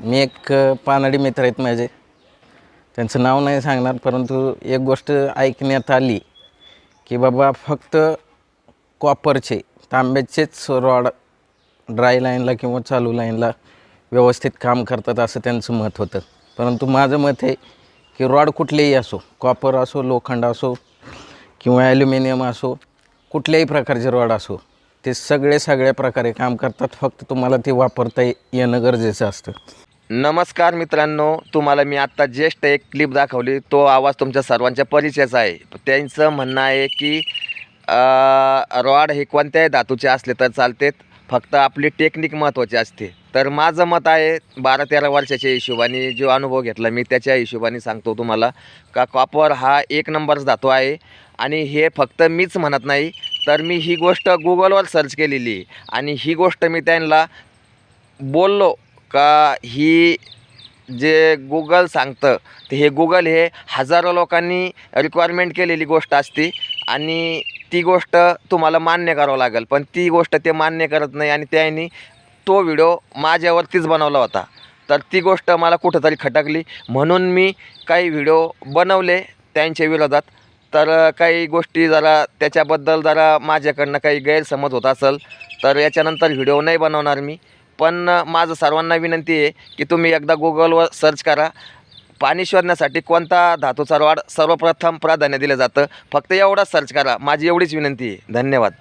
मी एक पानडी मित्र आहेत माझे, त्यांचं नाव नाही सांगणार, परंतु एक गोष्ट ऐकण्यात आली की बाबा फक्त कॉपरचे तांब्याचेच रॉड ड्राय लाईनला किंवा चालू लाईनला व्यवस्थित काम करतात असं त्यांचं मत होतं. परंतु माझं मत आहे की रॉड कुठलेही असो, कॉपर असो, लोखंड असो किंवा ॲल्युमिनियम असो, कुठल्याही प्रकारचे रॉड असो, ते सगळ्या प्रकारे काम करतात. फक्त तुम्हाला ते वापरता येणं गरजेचं असतं. नमस्कार मित्रांनो, तुम्हाला मी आत्ता जस्ट एक क्लिप दाखवली. तो आवाज तुमच्या सर्वांच्या परिचयाचा आहे. त्यांचं म्हणणं आहे की रॉड हे कोणत्याही धातूचे असले तर चालतेत, फक्त आपली टेक्निक महत्त्वाची असते. तर माझं मत आहे 12-13 वर्षाच्या हिशोबाने जो अनुभव घेतला मी त्याच्या हिशोबाने सांगतो तुम्हाला का कॉपर हा एक नंबरच धातू आहे. आणि हे फक्त मीच म्हणत नाही, तर मी ही गोष्ट गुगलवर सर्च केलेली आहे आणि ही गोष्ट मी त्यांना बोललो का ही जे गुगल सांगतं ते हे गुगल हे हजारो लोकांनी रिक्वायरमेंट केलेली गोष्ट असते आणि ती गोष्ट तुम्हाला मान्य करावं लागेल. पण ती गोष्ट ते मान्य करत नाही आणि त्यांनी तो व्हिडिओ माझ्यावरतीच बनवला होता. तर ती गोष्ट मला कुठंतरी खटकली, म्हणून मी काही व्हिडिओ बनवले त्यांच्या विरोधात. तर काही गोष्टी जरा त्याच्याबद्दल जरा माझ्याकडनं काही गैरसमज होत असेल तर याच्यानंतर व्हिडिओ नाही बनवणार मी. पण माझं सर्वांना विनंती आहे की तुम्ही एकदा गुगलवर सर्च करा, पाणी शोधण्यासाठी कोणता धातूचा रॉड सर्वप्रथम प्राधान्य दिलं जातं, फक्त एवढंच सर्च करा. माझी एवढीच विनंती आहे. धन्यवाद.